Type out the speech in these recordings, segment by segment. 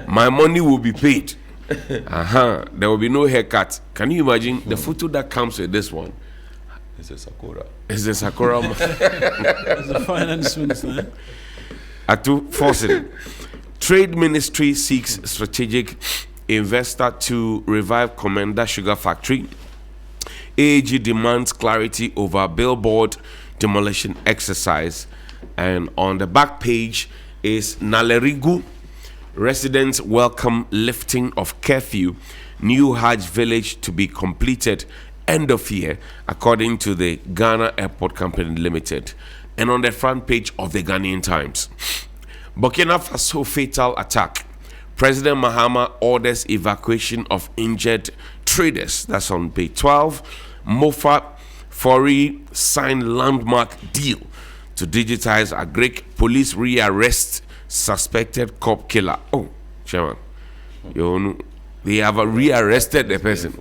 My money will be paid. There will be no haircut. Can you imagine the photo that comes with this one? It's a Sakura. It's a Sakura. It's a finance minister. Atu Forcing. Trade Ministry seeks strategic investor to revive Commander Sugar Factory. AAG demands clarity over billboard demolition exercise. And on the back page is Nalerigu. Residents welcome lifting of curfew. New Hajj village to be completed end of year, according to the Ghana Airport Company Limited. And on the front page of the Ghanaian Times, Burkina Faso fatal attack. President Mahama orders evacuation of injured traders. That's on page 12. Mofa Fori signed landmark deal to digitize Agric. Police rearrest suspected cop killer. Oh, Chairman, they have rearrested the person.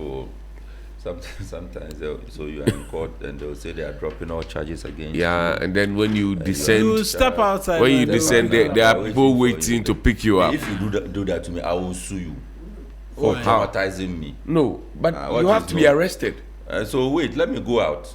Sometimes so you are in court and they'll say they are dropping all charges against you. And then when you descend, you step outside. When you descend, there are people waiting to pick you up. If you do that to me, I will sue you for traumatizing me. No, but you have to be arrested. So wait, let me go out.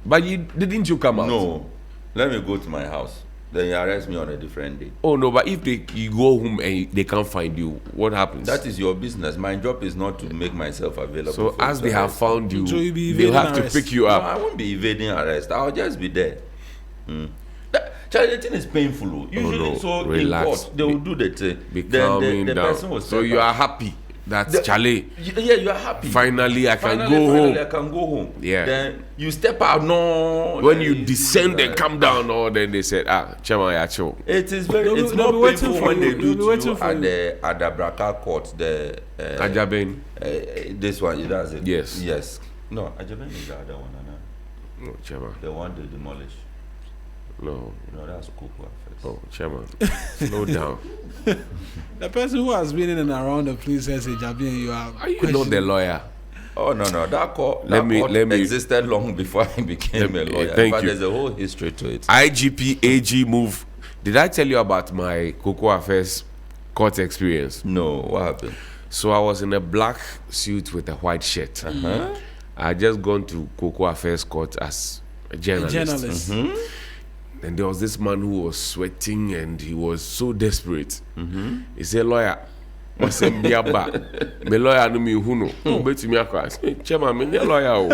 But didn't you come out? No, let me go to my house. Then you arrest me on a different day. Oh no, but if you go home and they can't find you, what happens? That is your business. My job is not to make myself available. So as they have found you, so they'll have to pick you up. No, I won't be evading arrest. I'll just be there. Charlie, the thing is painful. Usually, so relax. In court, they will do the thing. Be calming down. So you are happy. That's Charlie. Yeah, you are happy. Finally, I can go home. I can go home. Yeah. Then you step out. No. When you descend and come down, then they said, Chairman, Yacho. It is very. It's more painful when they do to you at the Braka court. The Ajaben. This one, that's it. Yes. Yes. No, Ajaben is the other one. No, Chairman. The one they demolish. No. That's Cocoa first. Oh, Chairman. Slow down. The person who has been in and around the police says, Jabian, you are not the lawyer. Oh, no. That court existed long before I became a lawyer. Thank you. There's a whole history to it. IGP AG move. Did I tell you about my Cocoa Affairs court experience? No. What happened? So I was in a black suit with a white shirt. I had just gone to Cocoa Affairs court as a journalist. And there was this man who was sweating and he was so desperate. He said, lawyer, what's a biaba? Me lawyer no me huno. Oh, bet me across. Chairman, me lawyer.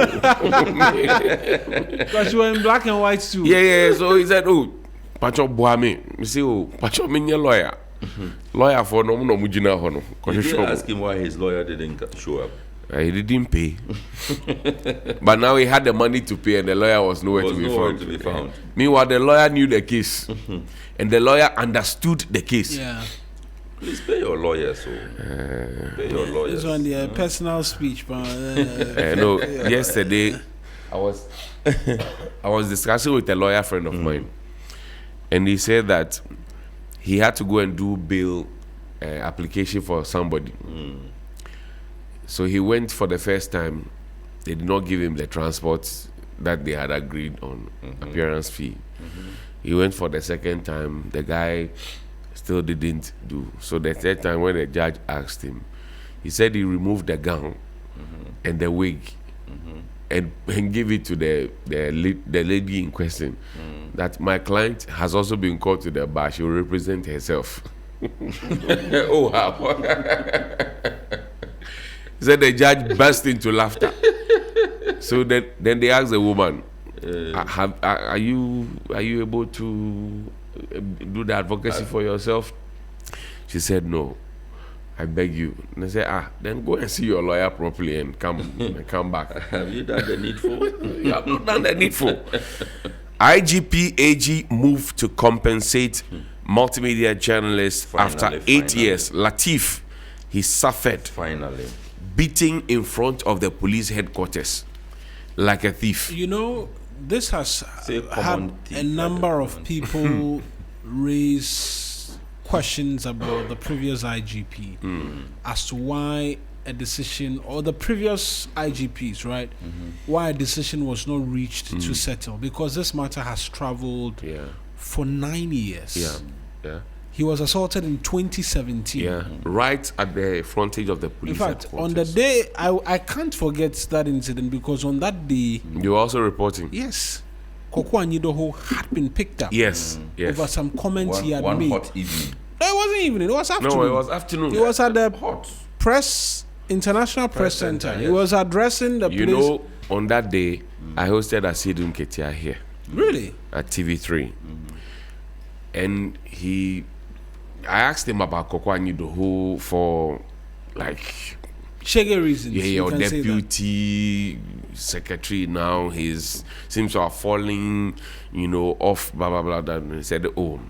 Because you were in black and white too. Yeah. So he said, oh, Pacho Boame. Me say, oh, Pacho me lawyer. Lawyer for no mujina hono. Did you ask him why his lawyer didn't show up? He didn't pay. But now he had the money to pay and the lawyer was nowhere to be found. Meanwhile, the lawyer knew the case. And the lawyer understood the case. Yeah. Please pay your lawyer, so pay your lawyer. This one, the personal speech, but no, yesterday I was discussing with a lawyer friend of mine, and he said that he had to go and do bail application for somebody. So he went for the first time. They did not give him the transport that they had agreed on, appearance fee. He went for the second time. The guy still didn't do. So the third time when the judge asked him, he said he removed the gown and the wig and give it to the lady in question. That my client has also been called to the bar. She will represent herself. Oh, how? He said the judge burst into laughter. So then they asked the woman, are you able to do the advocacy for yourself? She said, no, I beg you. And I said, then go and see your lawyer properly and come back. Have you done the needful? You have not done the needful. IGP AG moved to compensate multimedia journalists after 8 years. Latif, he suffered. Finally. Beating in front of the police headquarters like a thief. You know, this has had a number of people raise questions about the previous IGP as to why a decision, or the previous IGPs, right? Why a decision was not reached to settle, because this matter has traveled for 9 years. Yeah. He was assaulted in 2017. Yeah, right at the frontage of the police. In fact, on the day, I can't forget that incident because on that day... You were also reporting? Yes. Koko Anyidoho had been picked up. Yes, yes. Over some comments he had made. One hot evening. No, it wasn't evening. It was afternoon. No, it was afternoon. It was at the Hot. International Press Center. Yes. He was addressing the You place. know, on that day, I hosted Asidun Ketia here. Really? At TV3. And I asked him about Koko Anyidoho for, like... Shaggy reasons. Yeah, your deputy secretary now, seems to have fallen, off, blah, blah, blah. And he said, oh,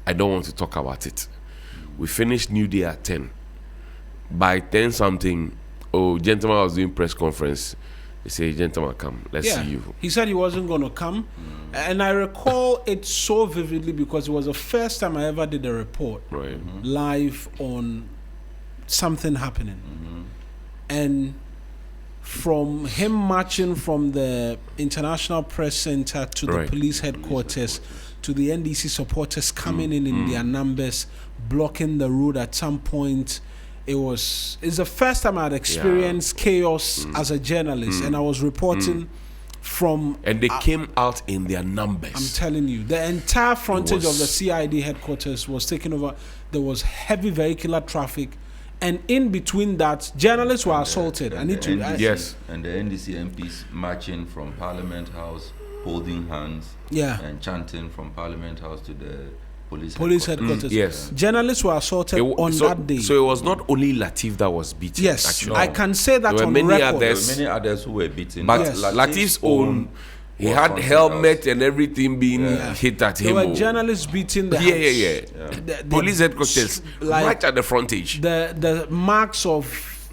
I don't want to talk about it. We finished New Day at 10. By 10 something, gentleman was doing press conference. He said, gentleman, come, let's see you. He said he wasn't going to come. And I recall it so vividly because it was the first time I ever did a report live on something happening. And from him marching from the International Press Center to the police headquarters to the NDC supporters coming in their numbers, blocking the road at some point. It's the first time I had experienced chaos as a journalist, and I was reporting from... And they came out in their numbers. I'm telling you, the entire frontage of the CID headquarters was taken over. There was heavy vehicular traffic, and in between that, journalists were assaulted. And the NDC MPs marching from Parliament House, holding hands, and chanting from Parliament House to the police headquarters. Yes. Journalists were assaulted that day. So it was not only Latif that was beaten. Yes, actually. I can say that there were on many record. others. There were many others who were beaten. But Latif's own, he had helmet and everything being hit at him. There were journalists beating the house. The police headquarters, right at the frontage. The marks of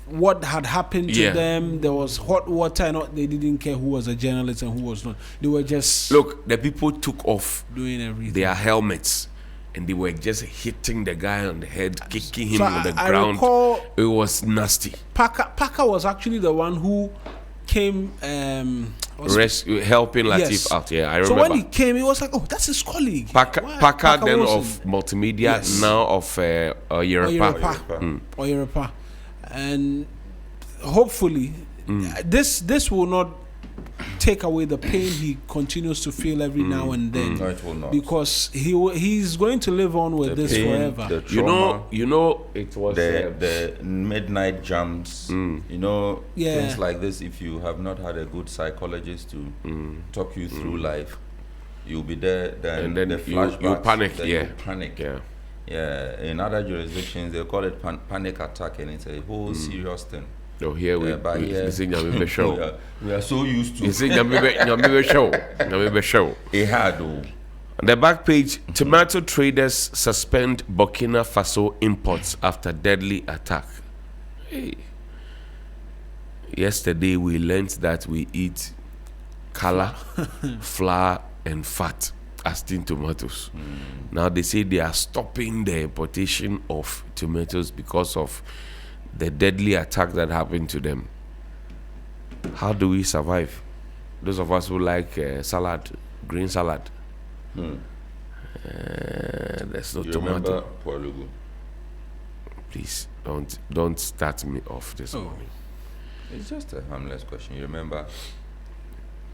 what had happened to them, there was hot water, and they didn't care who was a journalist and who was not. They were just... Look, the people took off doing everything. Their helmets. And they were just hitting the guy on the head, kicking him on the ground. Recall it was nasty. Parker was actually the one who came helping Latif out. Yeah, I remember. So when he came, he was like, "Oh, that's his colleague." Parker then Wilson. Of multimedia, now of Oyerepa, and hopefully this will not take away the pain he continues to feel every now and then. No, it will not. Because he's going to live on with this forever. The trauma, it was the midnight jumps. Things like this. If you have not had a good psychologist to talk you through life, you'll be there. Then the flashbacks, you panic. You panic. Yeah. In other jurisdictions, they call it panic attack, and it's a whole serious thing. No, here we show. We are so used to. You see, show. It had. On the back page, tomato traders suspend Burkina Faso imports after deadly attack. Hey. Yesterday we learned that we eat color, flour, and fat as tin tomatoes. Now they say they are stopping the importation of tomatoes because of the deadly attack that happened to them. How do we survive? Those of us who like salad, green salad. There's no tomato. Please don't start me off this morning. It's just a harmless question. You remember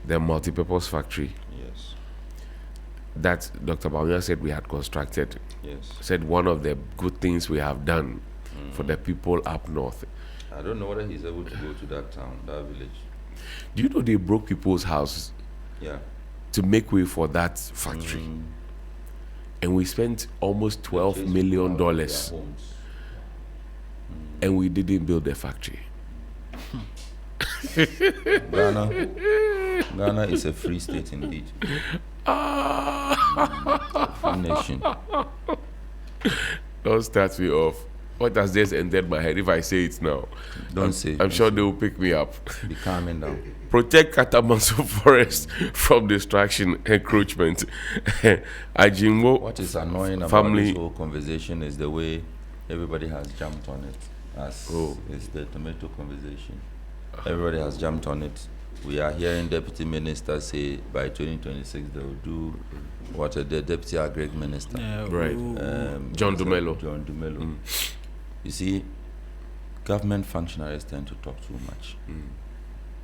the multipurpose factory? Yes. That Dr. Bawumia said we had constructed. Yes. Said one of the good things we have done for the people up north. I don't know whether he's able to go to that town, that village. Do you know they broke people's houses? Yeah. To make way for that factory. And we spent almost $12 million. And we didn't build the factory. Ghana is a free state indeed. Free nation. Don't start me off. What has just entered my head? If I say it now, don't say. I'm sure they will pick me up. Be calming down. Protect Katamanso Forest from destruction, encroachment. Ajinwo. What is annoying about this whole conversation is the way everybody has jumped on it. It's the tomato conversation. Everybody has jumped on it. We are hearing deputy ministers say by 2026 they will do what the deputy agri minister. Right. John Dumelo. You see, government functionaries tend to talk too much.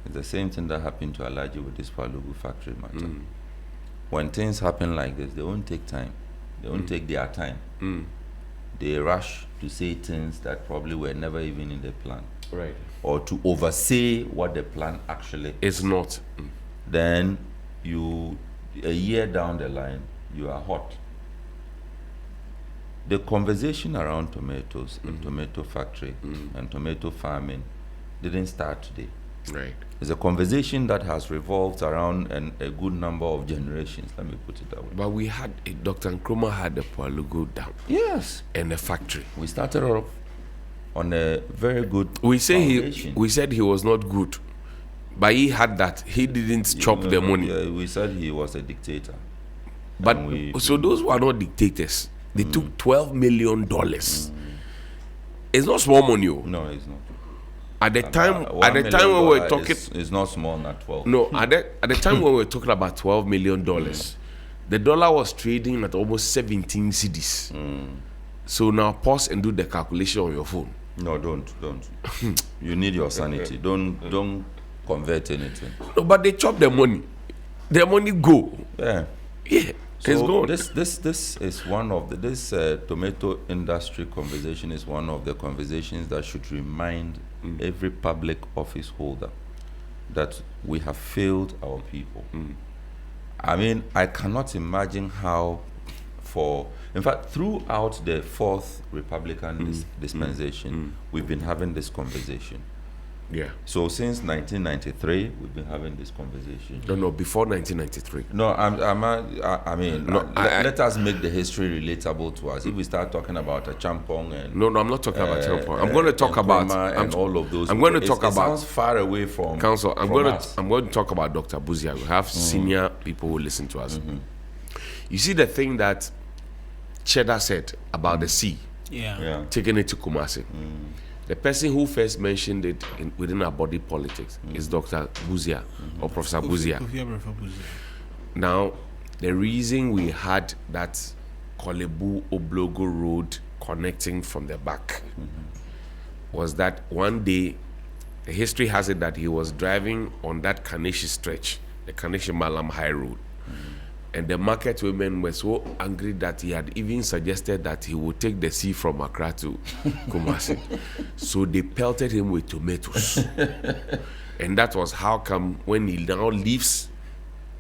It's the same thing that happened to Alaji with this Palugu factory matter. When things happen like this, they won't take time. They won't take their time. They rush to say things that probably were never even in the plan. Right. Or to oversay what the plan actually is not. Then a year down the line, you are hot. The conversation around tomatoes and tomato factory and tomato farming didn't start today. Right. It's a conversation that has revolved around a good number of generations, let me put it that way. But we had, Dr. Nkrumah had the Palugu dam. Yes. And the factory. We started off on a very good we said he was not good. But he had that. He didn't chop the money. Yeah, we said he was a dictator. But so those were not dictators. They took $12 million. It's not small money. No, it's not. At the time when we were talking, it's not small, not 12. No, at the time when we were talking about $12 million, the dollar was trading at almost 17 cedis. So now pause and do the calculation on your phone. No, don't. You need your sanity. Don't convert anything. No, but they chop the money. The money go. Yeah. So it's gone. This is one of this tomato industry conversation is one of the conversations that should remind every public office holder that we have failed our people. I mean, I cannot imagine how in fact, throughout the fourth Republican dispensation, we've been having this conversation. Yeah. So since 1993, we've been having this conversation. No, before 1993. No, let us make the history relatable to us. If we start talking about a champong and no, I'm not talking about champong. I'm going to talk about all of those. I'm going to talk about. It sounds far away from council. I'm from going to talk about Dr. Buzia. We have senior people who listen to us. You see the thing that Cheddar said about the sea. Yeah. Taking it to Kumasi. The person who first mentioned it within our body politics is Dr. Buzia or Professor Buzia. Now, the reason we had that Kolebu Oblogo road connecting from the back was that one day, the history has it that he was driving on that Kaneshi stretch, the Kaneshi Malam High Road. And the market women were so angry that he had even suggested that he would take the sea from Accra to Kumasi. So they pelted him with tomatoes. And that was how come when he now leaves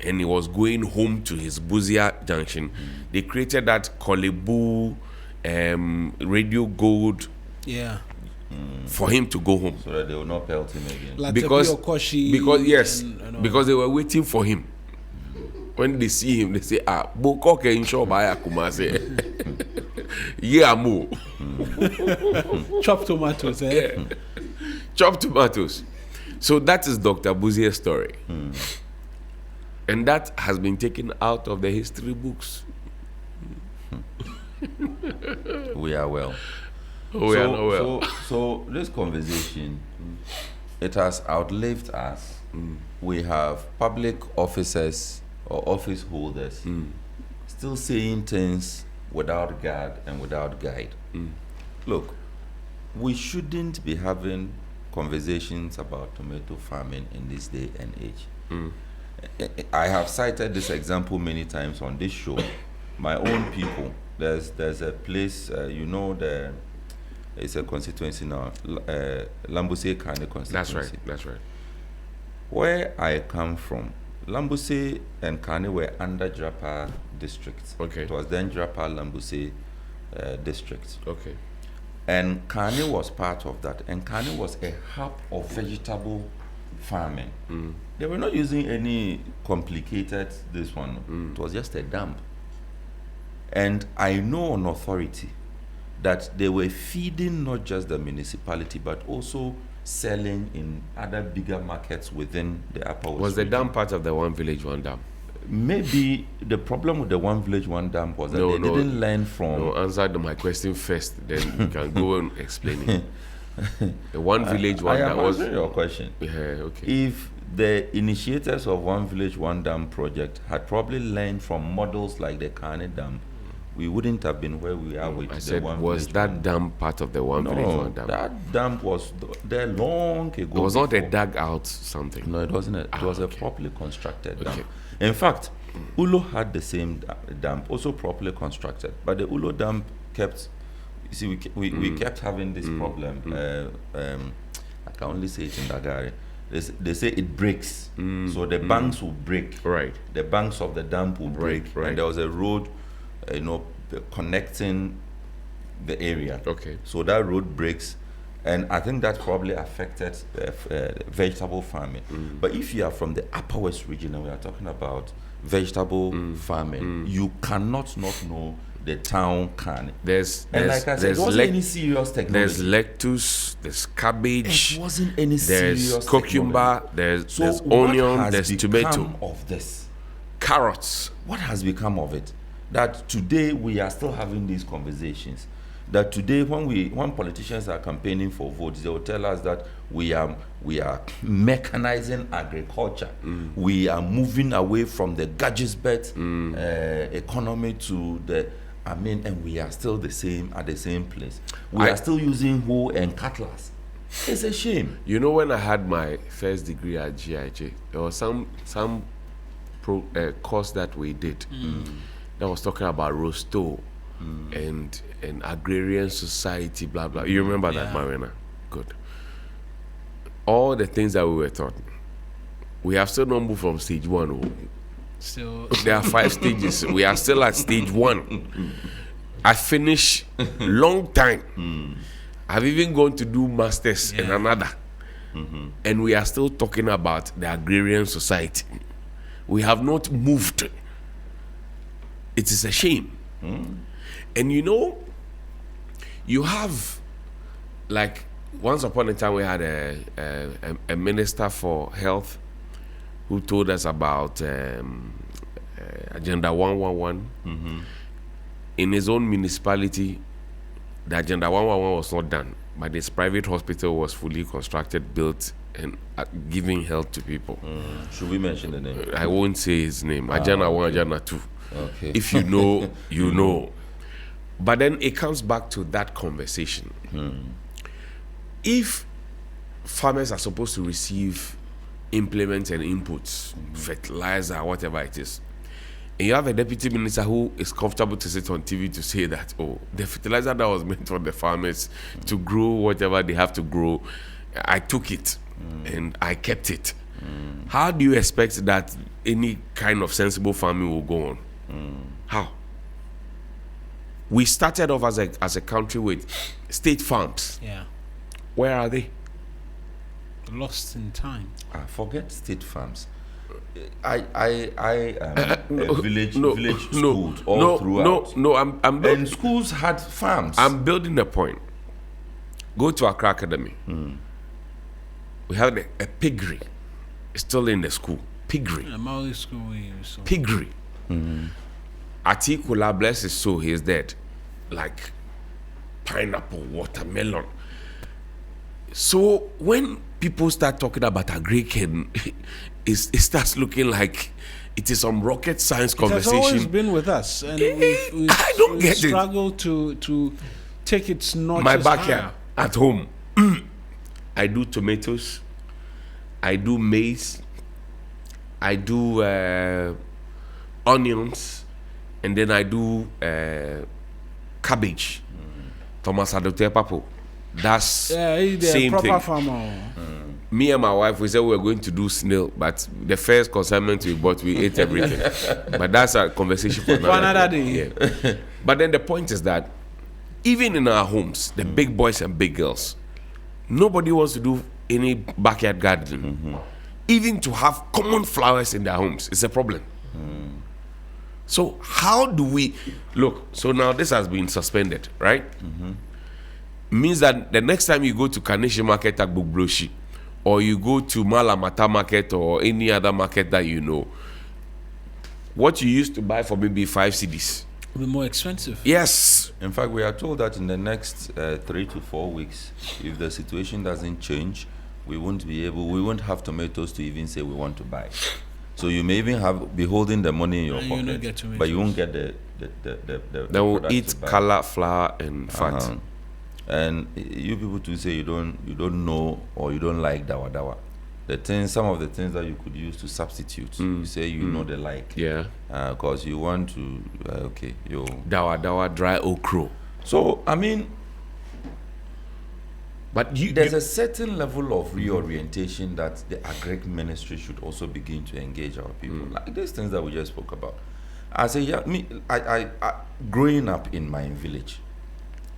and he was going home to his Buzia junction, they created that Kolebu Radio Gold for him to go home. So that they will not pelt him again. Because they were waiting for him. When they see him, they say, Bokoke in shop by Kumasi. Yeah, mo. Chopped tomatoes, eh? Yeah. Chopped tomatoes. So that is Dr. Buzia's story. And that has been taken out of the history books. We are well. We are not well. So this conversation, it has outlived us. We have public officers or office holders still saying things without guard and without guide. Look, we shouldn't be having conversations about tomato farming in this day and age. I have cited this example many times on this show. My own people, there's a place, it's a constituency now, Lambuse Kane constituency. That's right. Where I come from, Lambuse and Kane were under Drapa district. Okay. It was then Drapa Lambuse district. Okay. And Kane was part of that. And Kane was a hub of vegetable farming. They were not using any complicated this one. It was just a dump. And I know on authority that they were feeding not just the municipality but also selling in other bigger markets within the Upper West Was the region. dam part of the One Village, One Dam? Maybe the problem with the One Village, One Dam was that they didn't learn from... No, answer my question first, then you can go and explain it. The One Village, One Dam was... answering your question. Yeah, okay. If the initiators of One Village, One Dam project had probably learned from models like the Kane Dam, we wouldn't have been where we are with I the said, One was Village, that One dam part of the One Village, No, One Dam? that dam was there long ago. It was not a before. dug out something. No, it wasn't. It was okay. a properly constructed dam. Okay. In fact, Ulo had the same dam, also properly constructed. But the Ulo dam kept, you see, we kept having this problem. I can only say it in Dagari. They say it breaks. So the banks will break. Right. The banks of the dam will break. right. And there was a road, connecting the area. Okay. So that road breaks. And I think that probably affected vegetable farming. But if you are from the Upper West region and we are talking about vegetable farming, you cannot not know the town can. There's And like I said, it wasn't any serious technology. There's lettuce, there's cabbage, It wasn't any serious there's cucumber, there's what onion, has there's become tomato, of this? carrots. What has become of it? That today we are still having these conversations. That today when politicians are campaigning for votes, they will tell us that we are mechanizing agriculture. We are moving away from the gadget economy to the and we are still at the same place. We are still using hoe and cutlass. It's a shame. You know, when I had my first degree at GHS, there was some course that we did that was talking about Rosto and agrarian society, blah blah. You remember that, Marina? Good. All the things that we were taught, we have still not moved from stage 1. Still, there are 5 stages. We are still at stage 1. I finished long time. I've even gone to do masters in another, and we are still talking about the agrarian society. We have not moved. It is a shame. And you know, you have, like, once upon a time we had a minister for health who told us about Agenda 111. In his own municipality, the Agenda 111 was not done, but this private hospital was fully constructed, built, and giving health to people. Should we mention the name? I won't say his name. Agenda 1, Agenda 2. Okay. If you know, you know. But then it comes back to that conversation. If farmers are supposed to receive implements and inputs, fertilizer, whatever it is, and you have a deputy minister who is comfortable to sit on TV to say that, oh, the fertilizer that was meant for the farmers to grow whatever they have to grow, I took it and I kept it. How do you expect that any kind of sensible farming will go on? How? We started off as a country with state farms. yeah, Where are they? lost in time. Forget state farms. I am a village schools all throughout. No, I'm And schools had farms. I'm building a point. Go to Accra Academy. We have a piggery. It's still in the school. Piggery. Yeah, Maui school we used to. Piggery. Atikula, bless his soul, he is dead. Like pineapple, watermelon. So when people start talking about agri-ken, it starts looking like it is some rocket science conversation. It has always been with us, and we've I don't get it. struggled to take its notches My backyard higher. at home, I do tomatoes, I do maize, I do onions, and then I do cabbage. Thomas Adote Papo. That's He's a same proper thing. farmer. Me and my wife, we said we were going to do snail, but the first consignment we bought, we ate everything. But that's a conversation for another day. Yeah. But then the point is that even in our homes, the big boys and big girls, nobody wants to do any backyard gardening. Even to have common flowers in their homes is a problem. So how do we look? So now this has been suspended, right? Means that the next time you go to Kaneshi Market at Bukbroshi, or you go to Malamata Market or any other market that you know, what you used to buy for maybe 5 cedis Will be more expensive. Yes. In fact, we are told that in the next 3 to 4 weeks, if the situation doesn't change, we won't have tomatoes to even say we want to buy. So you may even be holding the money in your pocket, but you won't get the They will eat color, flour, and fat. And you people too say you don't know or you don't like dawa. Some of the things that you could use to substitute. You say you know the like. Yeah. Because you want to dawa dry okra. So I mean, but there's a certain level of reorientation that the agric ministry should also begin to engage our people. Like these things that we just spoke about. I growing up in my village,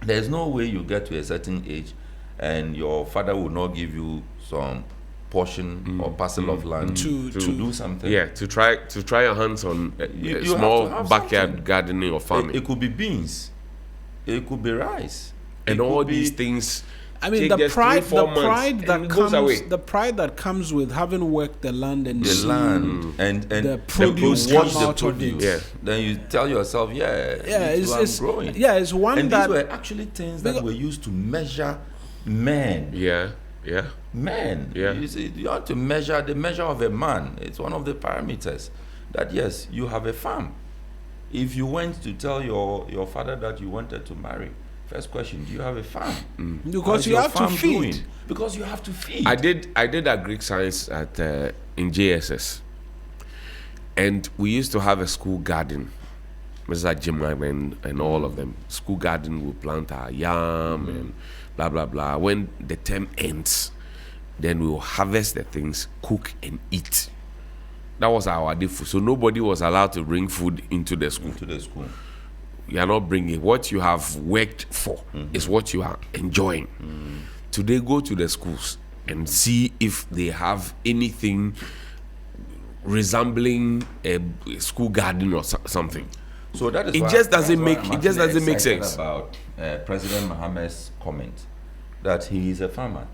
there's no way you get to a certain age and your father will not give you some portion or parcel of land to do something. Yeah, to try your hands on a small backyard gardening or farming. It could be beans, it could be rice, and all these things. I mean, the pride that comes with having worked the land and the produce comes out of it. Yeah. Then you tell yourself, it's growing. Yeah, it's one and that these were actually things that were used to measure men. Yeah. Men. Yeah. You have to measure the measure of a man. It's one of the parameters that yes, you have a farm. If you went to tell your father that you wanted to marry, first question: do you have a farm? Because you have to feed. Because you have to feed. I did Agric Science in JSS, and we used to have a school garden. Mr. Jim and all of them. School garden, we plant our yam and blah blah blah. When the term ends, then we will harvest the things, cook and eat. That was our default. So nobody was allowed to bring food into the school. You are not bringing what you have worked for is what you are enjoying. Today, go to the schools and see if they have anything resembling a school garden or something. So that is it just doesn't make sense about President Mahama's comment that he is a farmer.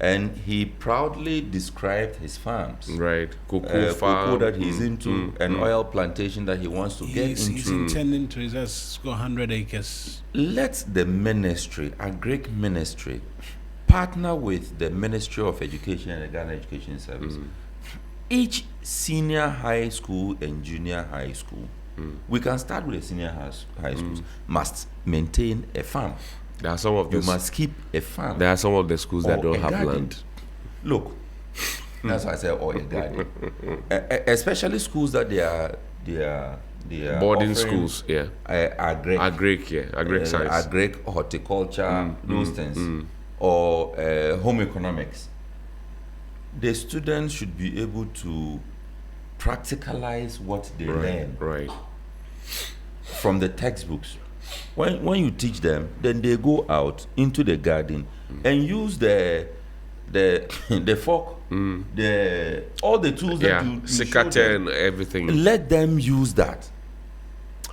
And he proudly described his farms. Right. Cocoa farm. Cocoa that he's into, an oil plantation that he wants to get into. He's intending to just go 100 acres. Let the ministry, Agric ministry, partner with the Ministry of Education and the Ghana Education Service. Each senior high school and junior high school, we can start with the senior high schools, must maintain a farm. There are some of you must keep a farm. There are some of the schools that don't have land. Look, that's why I say or a garden. Especially schools that they are boarding schools, agric science, agric horticulture, those things, or home economics. The students should be able to practicalize what they learn from the textbooks. When you teach them, then they go out into the garden and use the fork, all the tools that you secateurs and everything. Let them use that.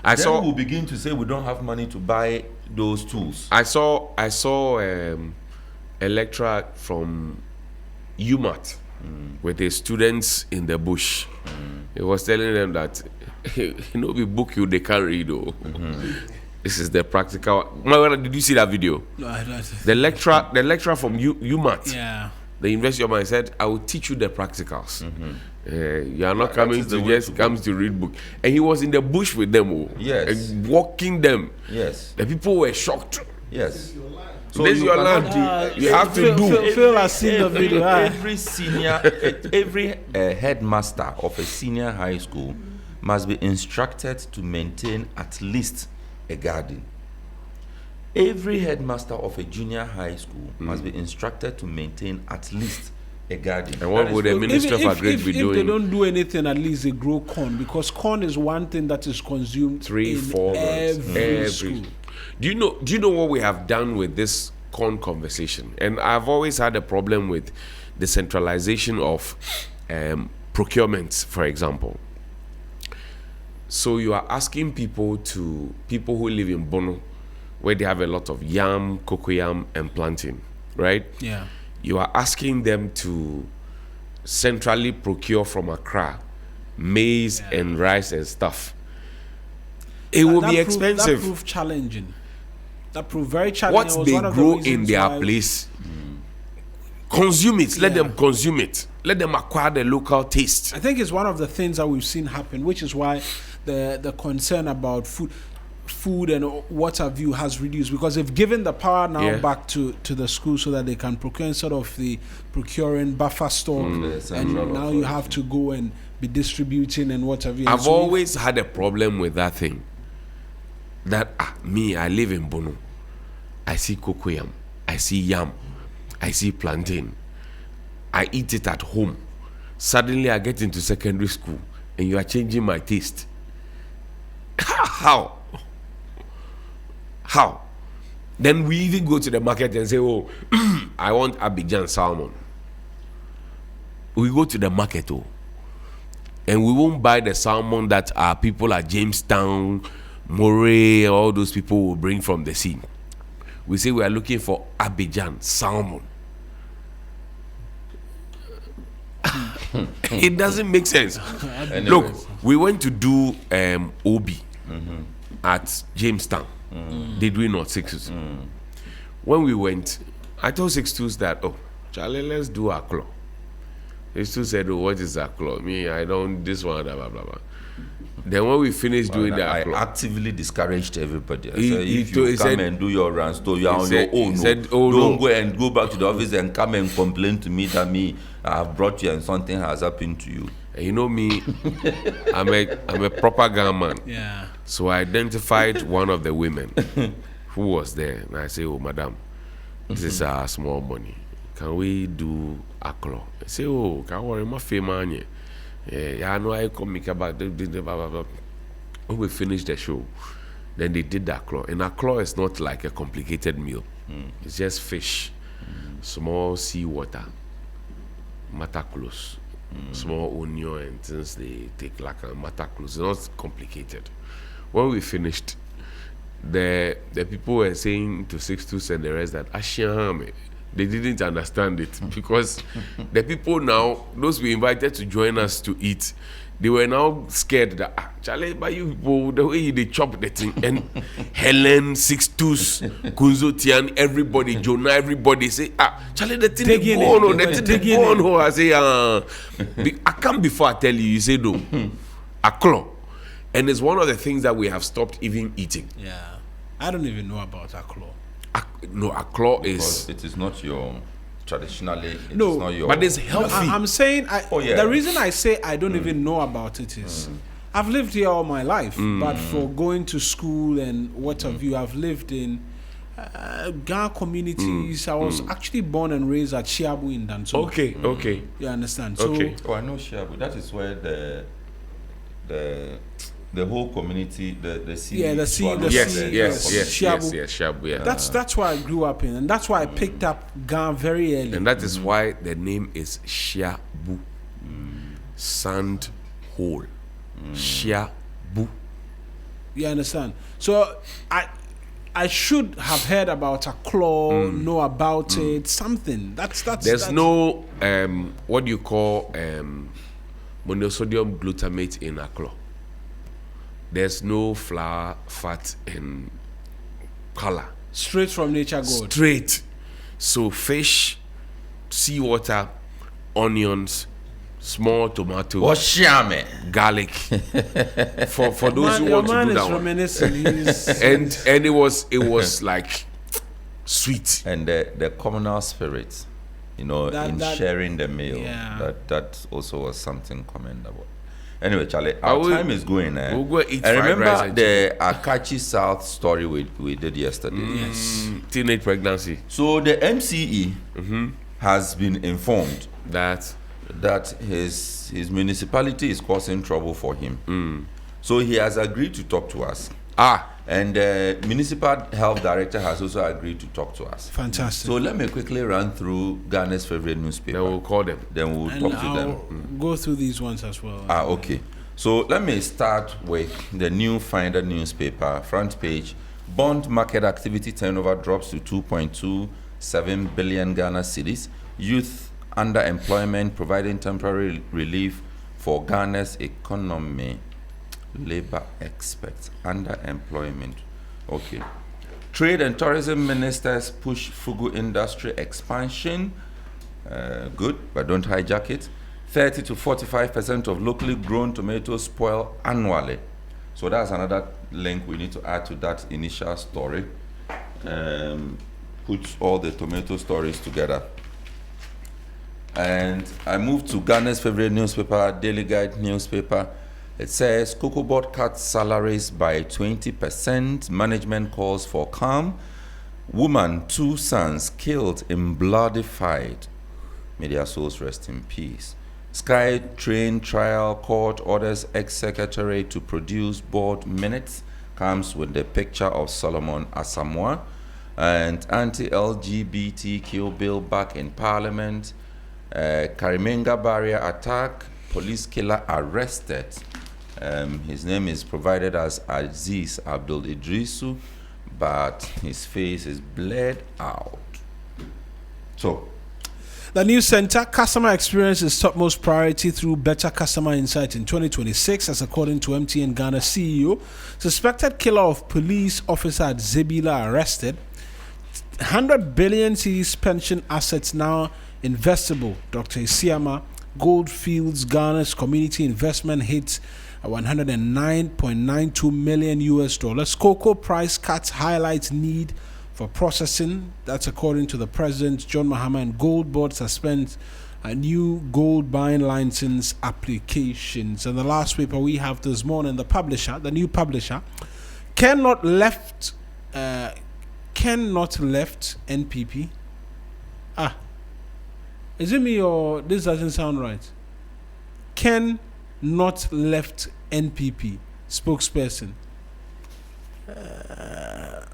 Then we'll begin to say we don't have money to buy those tools. I saw a lecturer from UMAT with his students in the bush. He was telling them that we book you, they can't read though. This is the practical. Did you see that video? No, I don't. The lecturer from UMAT. Yeah. The University of Miami said, "I will teach you the practicals. You are not coming to just come to read book." And he was in the bush with them, and walking them. Yes. The people were shocked. Yes. So this is your land. You have to do. Phil has seen the video. Every headmaster of a senior high school must be instructed to maintain at least a garden. Every headmaster of a junior high school must be instructed to maintain at least a garden. And what would the Ministry of Agric be doing? If they don't do anything, at least they grow corn, because corn is one thing that is consumed 3-4 months every school. Do you know what we have done with this corn conversation? And I've always had a problem with the centralization of procurements, for example. So you are asking people who live in Bono, where they have a lot of yam, cocoyam, and plantain, right? Yeah. You are asking them to centrally procure from Accra maize and rice and stuff. It will be expensive. That proved challenging. That proved very challenging. What they grow in their place Consume it. Let them consume it. Let them acquire the local taste. I think it's one of the things that we've seen happen, which is why the concern about food and what have you has reduced, because they've given the power now back to the school so that they can procure sort of the procuring buffer stock, and now you have to go and be distributing and what have you. I've always had a problem with that thing. That I live in Bono. I see cocoyam, I see yam, I see plantain. I eat it at home. Suddenly I get into secondary school and you are changing my taste. How? Then we even go to the market and say, oh, I want Abidjan salmon. We go to the market, and we won't buy the salmon that our people at Jamestown, Moray, all those people will bring from the sea. We say we are looking for Abidjan salmon. It doesn't make sense. Look, we went to do Obi at Jamestown. Did we not? 6 When we went, I told 6-2s that, Charlie, let's do a claw. 6-2 said, what is a claw? Me, I don't, this one, blah, blah, blah. Then when we finished doing that, I actively discouraged everybody. I said, if you come and do your runs, you are on your own. Don't go and go back to the office and come and complain to me that I have brought you and something has happened to you. And you know me, I'm a proper gunman. Yeah. So I identified one of the women who was there, and I say, "Oh, madam, this is our small money. Can we do a claw?" I say, "Oh, can't worry, my family. Yeah, I know I come make about when we finished the show, then they did that claw. And a claw is not like a complicated meal. It's just fish, small seawater, mataclose, small onion and things they take like a mataclose. It's not complicated. When we finished, the people were saying to 6-2 and the rest that Ashihame. They didn't understand it because the people now, those we invited to join us to eat, they were now scared that Charlie, by you people, the way they chop the thing, and Helen, 6-2s, Kunzo Tian, everybody, Jonah, everybody say, Charlie, the thing they go on, the thing they go on. I say, I come before I tell you, you say no, a claw, and it's one of the things that we have stopped even eating. Yeah, I don't even know about a claw. No, a claw is. It is not your traditionally. It's no, not your, but it's healthy. I'm saying the reason I say I don't even know about it is I've lived here all my life, but for going to school and what have you, I've lived in Ghana communities. I was actually born and raised at Shiabu in Danso. Okay. You understand? Okay. So, I know Shiabu. That is where the whole community, the sea. Yeah, the sea. Yes, Shiabu. Yeah. That's why I grew up in, and that's why I picked up Ghana very early. And that is why the name is Shiabu, sand hole. Shiabu. You understand? So I should have heard about a claw, know about it, something. That's no what do you call monosodium glutamate in a claw. There's no flour, fat, and color. Straight from nature, God. Straight. So fish, seawater, onions, small tomato, garlic. for those who want to do that one. And it was like sweet. And the communal spirit, in sharing the meal. Yeah. That also was something commendable. Anyway, Charlie, our time is going. We'll go eat I fried rice remember and the Akachi South story we did yesterday. Yes. Teenage pregnancy. So the MCE has been informed that his municipality is causing trouble for him. So he has agreed to talk to us. And the municipal health director has also agreed to talk to us. Fantastic. So let me quickly run through Ghana's favorite newspaper. Then we'll call them. Then we'll talk to them. Go through these ones as well. Okay. So let me start with the New Finder newspaper, front page. Bond market activity turnover drops to 2.27 billion Ghana cedis. Youth underemployment providing temporary relief for Ghana's economy. Labor experts, underemployment. Okay. Trade and tourism ministers push Fugu industry expansion. Good, but don't hijack it. 30 to 45% of locally grown tomatoes spoil annually. So that's another link we need to add to that initial story. Put all the tomato stories together. And I moved to Ghana's favorite newspaper, Daily Guide newspaper. It says, Cocoa Board cuts salaries by 20%. Management calls for calm. Woman, 2 sons killed in bloody fight. May their souls rest in peace. Sky Train trial court orders ex-secretary to produce board minutes. Comes with the picture of Solomon Asamoah. And anti-LGBTQ bill back in parliament. Karimenga barrier attack. Police killer arrested. His name is provided as Aziz Abdul Idrisu, but his face is blurred out. So, the news center, customer experience is topmost priority through better customer insight in 2026, as according to MTN Ghana CEO. Suspected killer of police officer at Zebila arrested. 100 billion cedis pension assets now investable. Dr. Isiama. Goldfields Ghana's community investment hits 109.92 million US dollars. Cocoa price cuts highlights need for processing. That's according to the president. John Mahama and Gold Board suspends a new gold buying license applications. And the last paper we have this morning, the new publisher, cannot left NPP. Is it me or this doesn't sound right? Ken not left NPP spokesperson.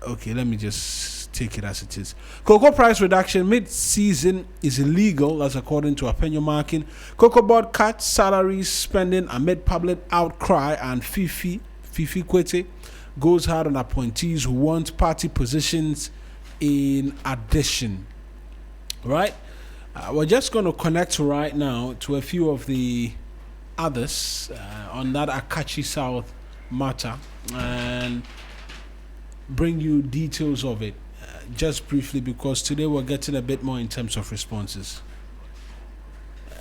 Okay, let me just take it as it is. Cocoa price reduction mid-season is illegal, as according to Apenyo Markin. Cocoa Board cuts salaries spending amid public outcry, and Fifi Kwete goes hard on appointees who want party positions in addition. Right? We're just going to connect right now to a few of the others on that Akachi South matter and bring you details of it just briefly, because today we're getting a bit more in terms of responses.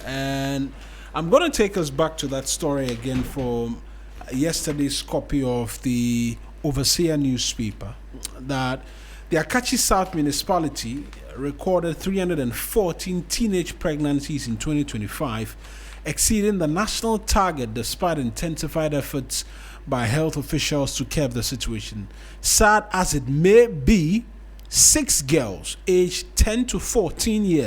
And I'm going to take us back to that story again from yesterday's copy of the Overseer newspaper, that the Akachi South municipality recorded 314 teenage pregnancies in 2025, exceeding the national target despite intensified efforts by health officials to curb the situation. Sad as it may be, 6 girls aged 10 to 14 years